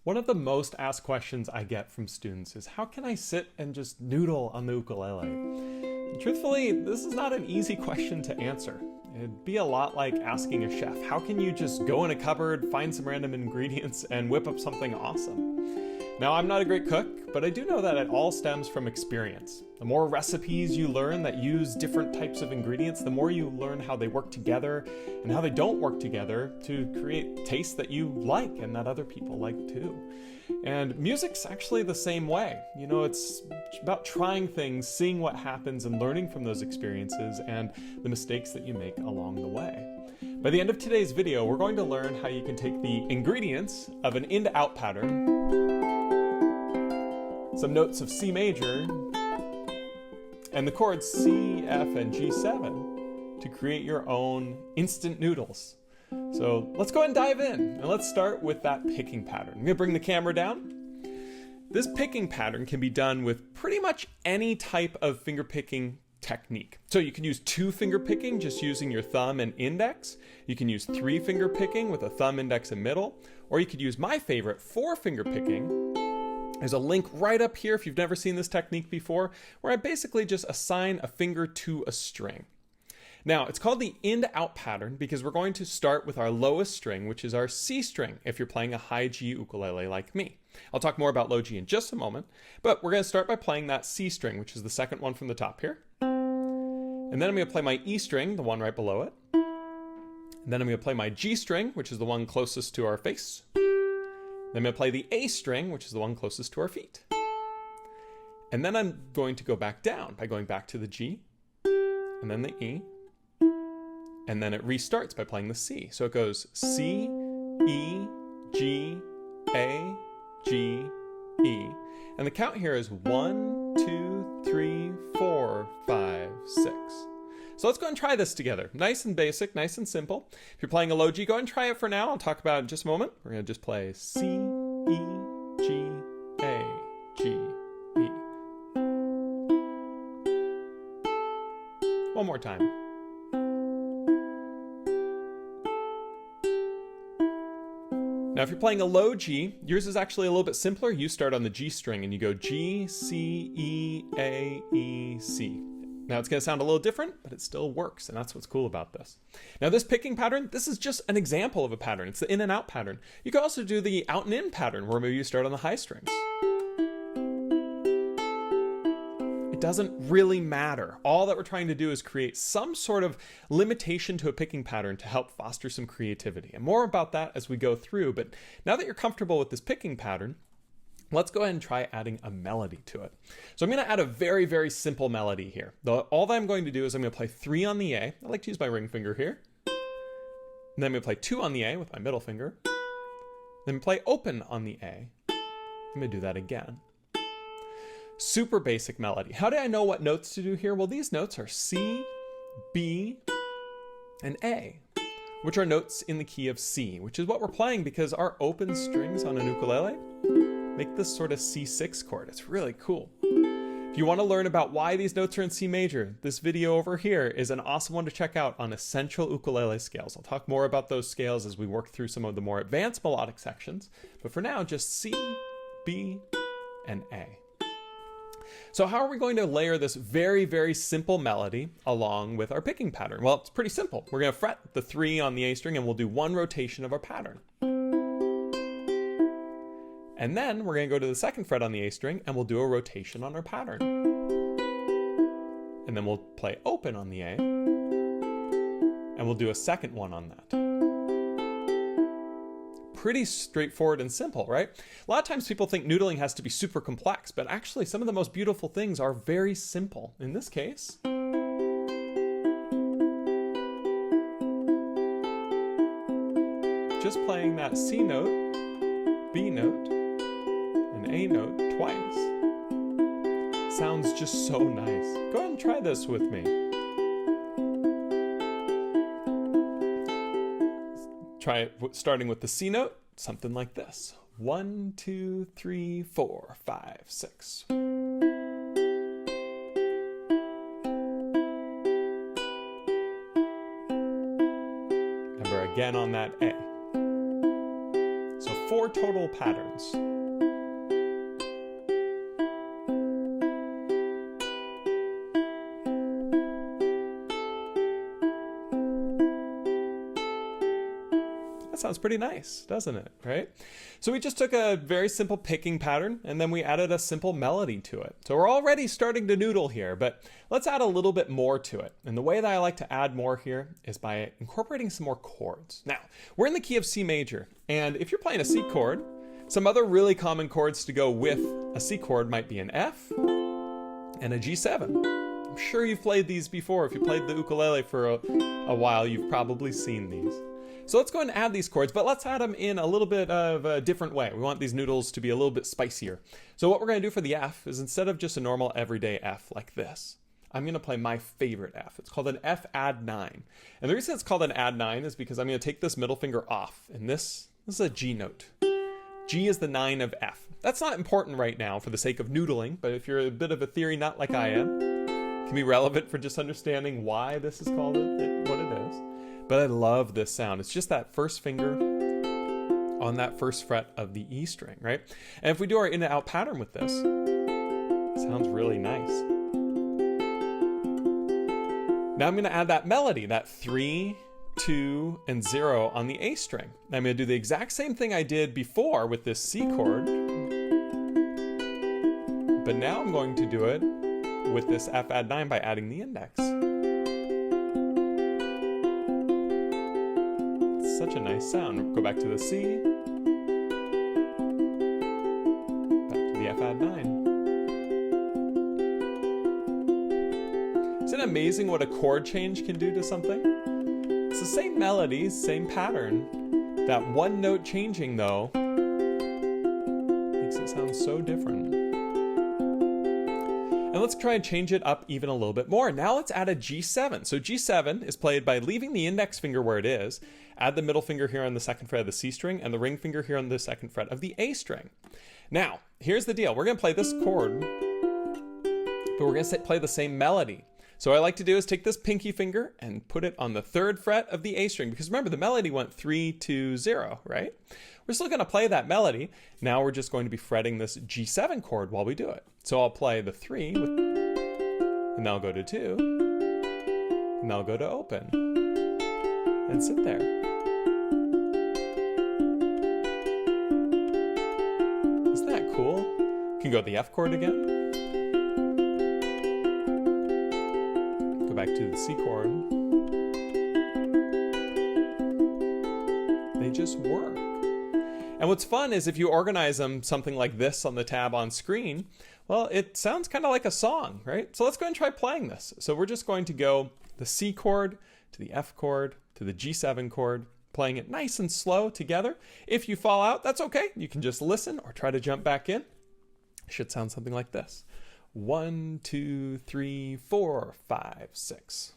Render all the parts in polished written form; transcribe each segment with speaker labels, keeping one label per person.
Speaker 1: One of the most asked questions I get from students is how can I sit and just noodle on the ukulele? And truthfully, this is not an easy question to answer. It'd be a lot like asking a chef, how can you just go in a cupboard, find some random ingredients, and whip up something awesome? Now, I'm not a great cook, but I do know that it all stems from experience. The more recipes you learn that use different types of ingredients, the more you learn how they work together and how they don't work together to create tastes that you like and that other people like too. And music's actually the same way. You know, it's about trying things, seeing what happens, and learning from those experiences and the mistakes that you make along the way. By the end of today's video, we're going to learn how you can take the ingredients of an in-to-out pattern, some notes of C major, and the chords C, F, and G7 to create your own instant noodles. So let's go ahead and dive in, and let's start with that picking pattern. I'm gonna bring the camera down. This picking pattern can be done with pretty much any type of finger picking technique. So you can use 2-finger picking, just using your thumb and index. You can use 3-finger picking with a thumb, index, and middle. Or you could use my favorite, 4-finger picking. There's a link right up here if you've never seen this technique before, where I basically just assign a finger to a string. Now, it's called the in-to-out pattern because we're going to start with our lowest string, which is our C string, if you're playing a high G ukulele like me. I'll talk more about low G in just a moment, but we're going to start by playing that C string, which is the second one from the top here. And then I'm going to play my E string, the one right below it. And then I'm going to play my G string, which is the one closest to our face. Then I'm going to play the A string, which is the one closest to our feet. And then I'm going to go back down by going back to the G, and then the E, and then it restarts by playing the C. So it goes C, E, G, A, G, E. And the count here is 1, 2, 3, 4, 5, 6. So let's go and try this together. Nice and basic, nice and simple. If you're playing a low G, go ahead and try it for now. I'll talk about it in just a moment. We're going to just play C, E, G, A, G, E. One more time. Now, if you're playing a low G, yours is actually a little bit simpler. You start on the G string and you go G, C, E, A, E, C. Now it's going to sound a little different, but it still works, and that's what's cool about this. Now this picking pattern, this is just an example of a pattern. It's the in and out pattern. You can also do the out and in pattern, where maybe you start on the high strings. It doesn't really matter. All that we're trying to do is create some sort of limitation to a picking pattern to help foster some creativity. And more about that as we go through, but now that you're comfortable with this picking pattern, let's go ahead and try adding a melody to it. So I'm going to add a very, very simple melody here. All that I'm going to do is I'm going to play 3 on the A. I like to use my ring finger here. And then I'm going to play 2 on the A with my middle finger. Then play open on the A. I'm going to do that again. Super basic melody. How do I know what notes to do here? Well, these notes are C, B, and A, which are notes in the key of C, which is what we're playing because our open strings on an ukulele make this sort of C6 chord. It's really cool. If you want to learn about why these notes are in C major, this video over here is an awesome one to check out on essential ukulele scales. I'll talk more about those scales as we work through some of the more advanced melodic sections, but for now, just C, B, and A. So how are we going to layer this very, very simple melody along with our picking pattern? Well, it's pretty simple. We're going to fret the 3 on the A string and we'll do 1 rotation of our pattern. And then we're going to go to the 2nd fret on the A string and we'll do a rotation on our pattern. And then we'll play open on the A and we'll do a 2nd one on that. Pretty straightforward and simple, right? A lot of times people think noodling has to be super complex, but actually some of the most beautiful things are very simple. In this case, just playing that C note, B note, and A note twice sounds just so nice. Go ahead and try this with me. Try it starting with the C note, something like this. 1, 2, 3, 4, 5, 6. Remember again on that A. So 4 total patterns. That sounds pretty nice, doesn't it, right? So we just took a very simple picking pattern and then we added a simple melody to it. So we're already starting to noodle here, but let's add a little bit more to it. And the way that I like to add more here is by incorporating some more chords. Now, we're in the key of C major, and if you're playing a C chord, some other really common chords to go with a C chord might be an F and a G7. I'm sure you've played these before. If you played the ukulele for a while, you've probably seen these. So let's go ahead and add these chords, but let's add them in a little bit of a different way. We want these noodles to be a little bit spicier. So what we're going to do for the F is, instead of just a normal everyday F like this, I'm going to play my favorite F. It's called an F add 9. And the reason it's called an add 9 is because I'm going to take this middle finger off, and this is a G note. G is the 9 of F. That's not important right now for the sake of noodling, but if you're a bit of a theory nut like I am, it can be relevant for just understanding why this is called what it is. But I love this sound. It's just that first finger on that first fret of the E string, right? And if we do our in and out pattern with this, it sounds really nice. Now I'm going to add that melody, that 3, 2, and 0 on the A string. And I'm going to do the exact same thing I did before with this C chord, but now I'm going to do it with this F add 9 by adding the index. Such a nice sound. Go back to the C, back to the F add 9. Isn't it amazing what a chord change can do to something? It's the same melody, same pattern. That one note changing, though, makes it sound so different. And let's try and change it up even a little bit more. Now let's add a G7. So G7 is played by leaving the index finger where it is, add the middle finger here on the second fret of the C string, and the ring finger here on the second fret of the A string. Now, here's the deal. We're going to play this chord, but we're going to play the same melody. So what I like to do is take this pinky finger and put it on the third fret of the A string, because remember, the melody went 3, 2, 0, right? We're still going to play that melody. Now we're just going to be fretting this G7 chord while we do it. So I'll play the 3, and then I'll go to 2, and then I'll go to open, and sit there. Isn't that cool? You can go to the F chord again. Go back to the C chord. They just work. And what's fun is if you organize them something like this on the tab on screen, well, it sounds kind of like a song, right? So let's go and try playing this. So we're just going to go the C chord to the F chord to the G7 chord, playing it nice and slow together. If you fall out, that's okay. You can just listen or try to jump back in. It should sound something like this. 1, 2, 3, 4, 5, 6.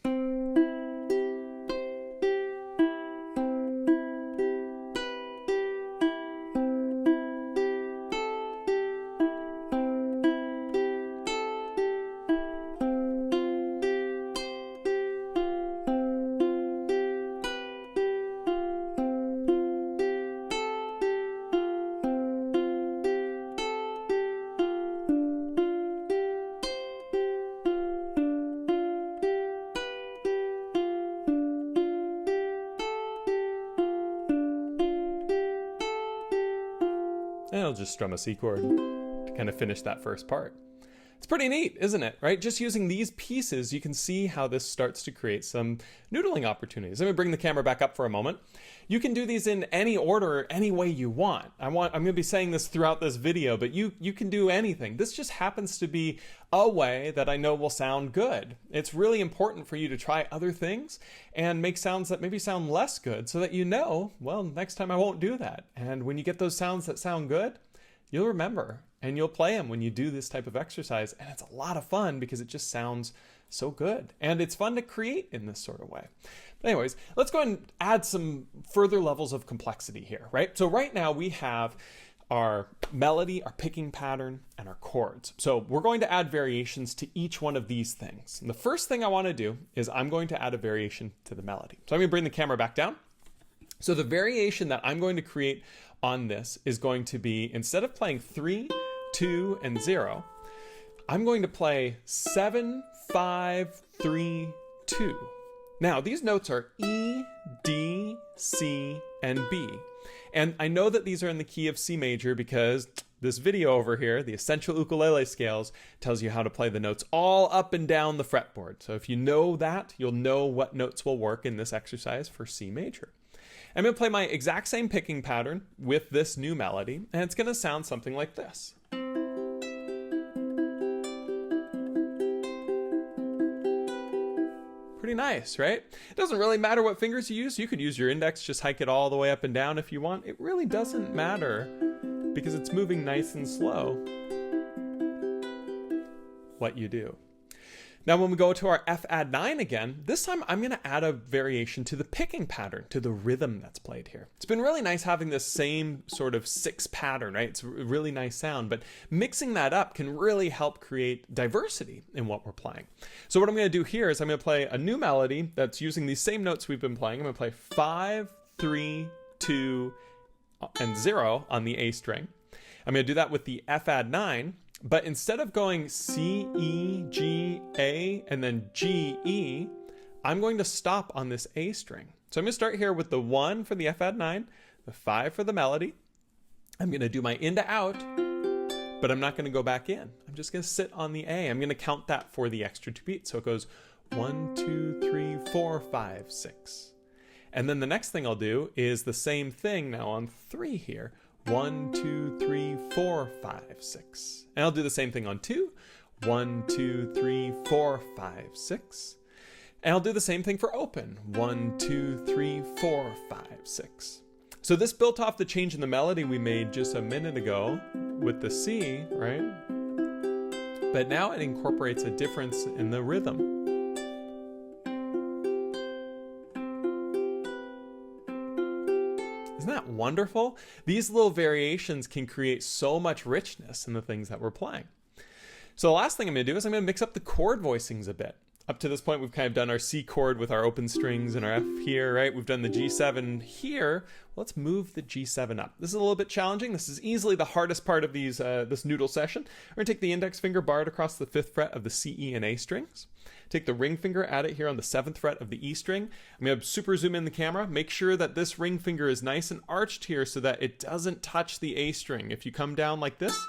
Speaker 1: And I'll just strum a C chord to kind of finish that first part. It's pretty neat, isn't it, right? Just using these pieces, you can see how this starts to create some noodling opportunities. Let me bring the camera back up for a moment. You can do these in any order, any way you want. I'm going to be saying this throughout this video, but you can do anything. This just happens to be a way that I know will sound good. It's really important for you to try other things and make sounds that maybe sound less good so that you know, well, next time I won't do that. And when you get those sounds that sound good, you'll remember and you'll play them when you do this type of exercise. And it's a lot of fun because it just sounds so good. And it's fun to create in this sort of way. But anyways, let's go and add some further levels of complexity here, right? So right now we have our melody, our picking pattern, and our chords. So we're going to add variations to each one of these things. And the first thing I want to do is I'm going to add a variation to the melody. So I'm going to bring the camera back down. So the variation that I'm going to create on this is going to be, instead of playing 3, 2, and 0, I'm going to play 7, 5, 3, 2. Now, these notes are E, D, C, and B. And I know that these are in the key of C major because this video over here, the Essential Ukulele Scales, tells you how to play the notes all up and down the fretboard. So if you know that, you'll know what notes will work in this exercise for C major. I'm going to play my exact same picking pattern with this new melody, and it's going to sound something like this. Pretty nice, right? It doesn't really matter what fingers you use. You could use your index, just hike it all the way up and down if you want. It really doesn't matter because it's moving nice and slow what you do. Now when we go to our F add 9 again, this time I'm going to add a variation to the picking pattern, to the rhythm that's played here. It's been really nice having this same sort of 6 pattern, right? It's a really nice sound, but mixing that up can really help create diversity in what we're playing. So what I'm going to do here is I'm going to play a new melody that's using these same notes we've been playing. I'm going to play 5, 3, 2, and 0 on the A string. I'm going to do that with the F add 9. But instead of going C, E, G, A, and then G, E, I'm going to stop on this A string. So I'm going to start here with the 1 for the F add 9, the 5 for the melody. I'm going to do my in to out, but I'm not going to go back in. I'm just going to sit on the A. I'm going to count that for the extra 2 beats. So it goes 1, 2, 3, 4, 5, 6. And then the next thing I'll do is the same thing now on 3 here. 1, 2, 3, 4, 5, 6. And I'll do the same thing on 2. 1, 2, 3, 4, 5, 6. And I'll do the same thing for open. 1, 2, 3, 4, 5, 6. So this built off the change in the melody we made just a minute ago with the C, right? But now it incorporates a difference in the rhythm. Isn't that wonderful? These little variations can create so much richness in the things that we're playing. So the last thing I'm going to do is I'm going to mix up the chord voicings a bit. Up to this point, we've kind of done our C chord with our open strings and our F here, right? We've done the G7 here. Let's move the G7 up. This is a little bit challenging. This is easily the hardest part of these this noodle session. We're going to take the index finger, bar it across the 5th fret of the C, E, and A strings. Take the ring finger, add it here on the 7th fret of the E string. I'm going to super zoom in the camera. Make sure that this ring finger is nice and arched here so that it doesn't touch the A string. If you come down like this,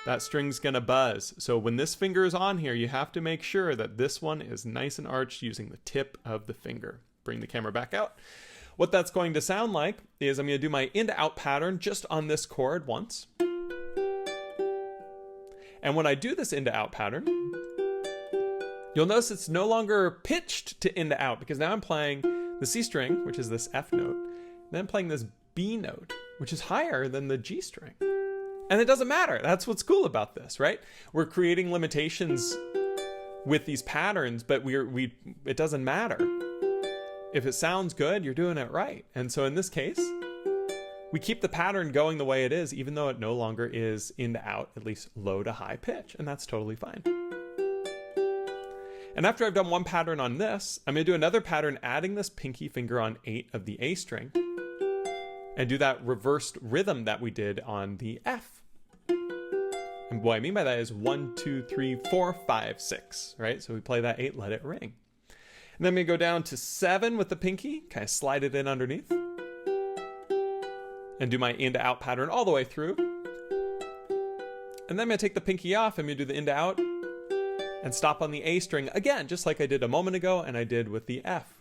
Speaker 1: that string's going to buzz. So when this finger is on here, you have to make sure that this one is nice and arched using the tip of the finger. Bring the camera back out. What that's going to sound like is I'm going to do my in to out pattern just on this chord once. And when I do this in to out pattern, you'll notice it's no longer pitched to in to out because now I'm playing the C string, which is this F note, then I'm playing this B note, which is higher than the G string. And it doesn't matter. That's what's cool about this, right? We're creating limitations with these patterns, but it doesn't matter. If it sounds good, you're doing it right. And so in this case, we keep the pattern going the way it is, even though it no longer is in to out, at least low to high pitch, and that's totally fine. And after I've done one pattern on this, I'm going to do another pattern adding this pinky finger on 8 of the A string and do that reversed rhythm that we did on the F. And what I mean by that is 1, 2, 3, 4, 5, 6, right? So we play that 8, let it ring. And then I'm going to go down to 7 with the pinky, kind of slide it in underneath, and do my in to out pattern all the way through. And then I'm going to take the pinky off, I'm going to do the in to out, and stop on the A string again, just like I did a moment ago and I did with the F.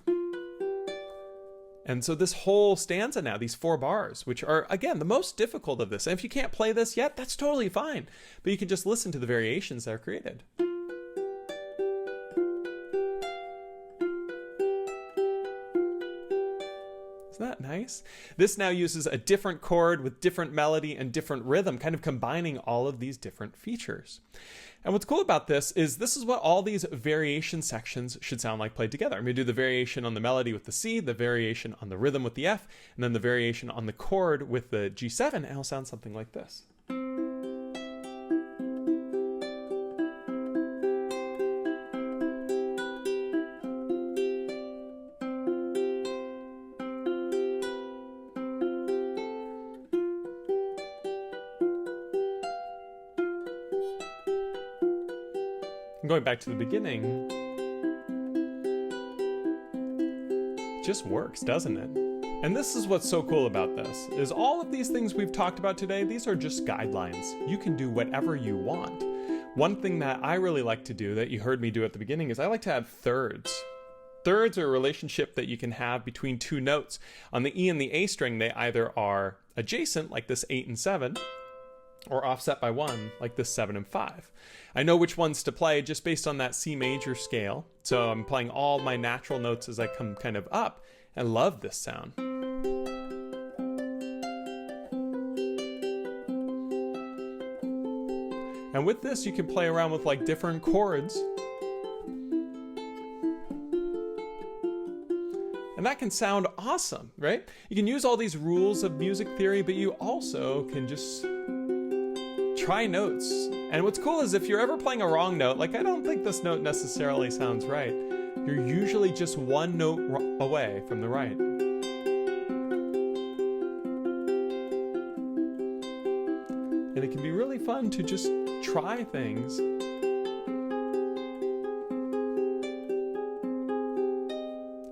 Speaker 1: And so this whole stanza now, these 4 bars, which are, again, the most difficult of this. And if you can't play this yet, that's totally fine. But you can just listen to the variations that are created. Isn't that nice? This now uses a different chord with different melody and different rhythm, kind of combining all of these different features. And what's cool about this is what all these variation sections should sound like played together. I'm going to do the variation on the melody with the C, the variation on the rhythm with the F, and then the variation on the chord with the G7, and it'll sound something like this. going back to the beginning, it just works, doesn't it? And this is what's so cool about this, is all of these things we've talked about today, these are just guidelines. You can do whatever you want. One thing that I really like to do, that you heard me do at the beginning, is I like to add thirds. Thirds are a relationship that you can have between two notes. On the E and the A string, they either are adjacent, like this 8 and 7, or offset by 1, like this 7 and 5. I know which ones to play just based on that C major scale, so I'm playing all my natural notes as I come kind of up. I love this sound. And with this, you can play around with like different chords. And that can sound awesome, right? You can use all these rules of music theory, but you also can just try notes. And what's cool is if you're ever playing a wrong note, like I don't think this note necessarily sounds right, you're usually just one note away from the right. And it can be really fun to just try things.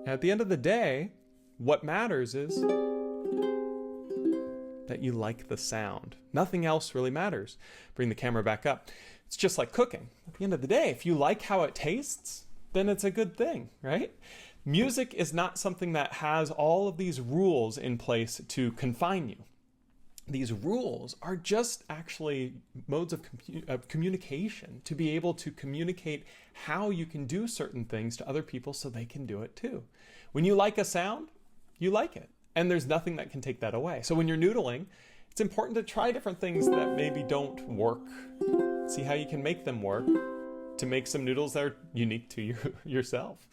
Speaker 1: At the end of the day, what matters is that you like the sound. Nothing else really matters. Bring the camera back up. It's just like cooking. At the end of the day, if you like how it tastes, then it's a good thing, right? Music is not something that has all of these rules in place to confine you. These rules are just actually modes of communication to be able to communicate how you can do certain things to other people so they can do it too. When you like a sound, you like it. And there's nothing that can take that away. So when you're noodling, it's important to try different things that maybe don't work. See how you can make them work to make some noodles that are unique to yourself.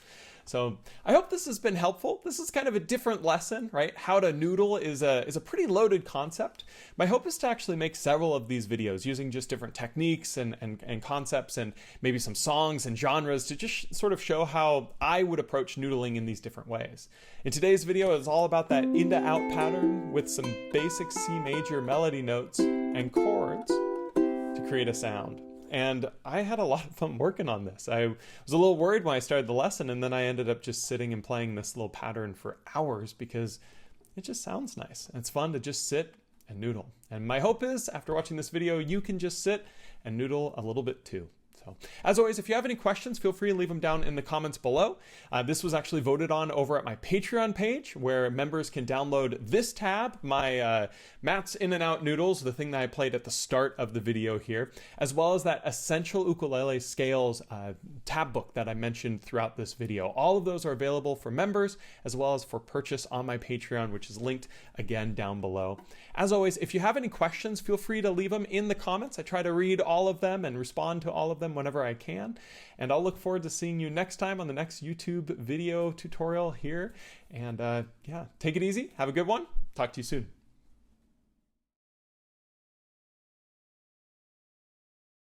Speaker 1: So I hope this has been helpful. This is kind of a different lesson, right? How to noodle is a pretty loaded concept. My hope is to actually make several of these videos using just different techniques and concepts and maybe some songs and genres to just sort of show how I would approach noodling in these different ways. In today's video, it's all about that in to out pattern with some basic C major melody notes and chords to create a sound. And I had a lot of fun working on this. I was a little worried when I started the lesson, and then I ended up just sitting and playing this little pattern for hours because it just sounds nice. And it's fun to just sit and noodle. And my hope is, after watching this video, you can just sit and noodle a little bit too. So, as always, if you have any questions, feel free to leave them down in the comments below. This was actually voted on over at my Patreon page, where members can download this tab, my Matt's In and Out Noodles, the thing that I played at the start of the video here, as well as that Essential Ukulele Scales tab book that I mentioned throughout this video. All of those are available for members, as well as for purchase on my Patreon, which is linked again down below. As always, if you have any questions, feel free to leave them in the comments. I try to read all of them and respond to all of them whenever I can. And I'll look forward to seeing you next time on the next YouTube video tutorial here. And yeah, take it easy. Have a good one. Talk to you soon.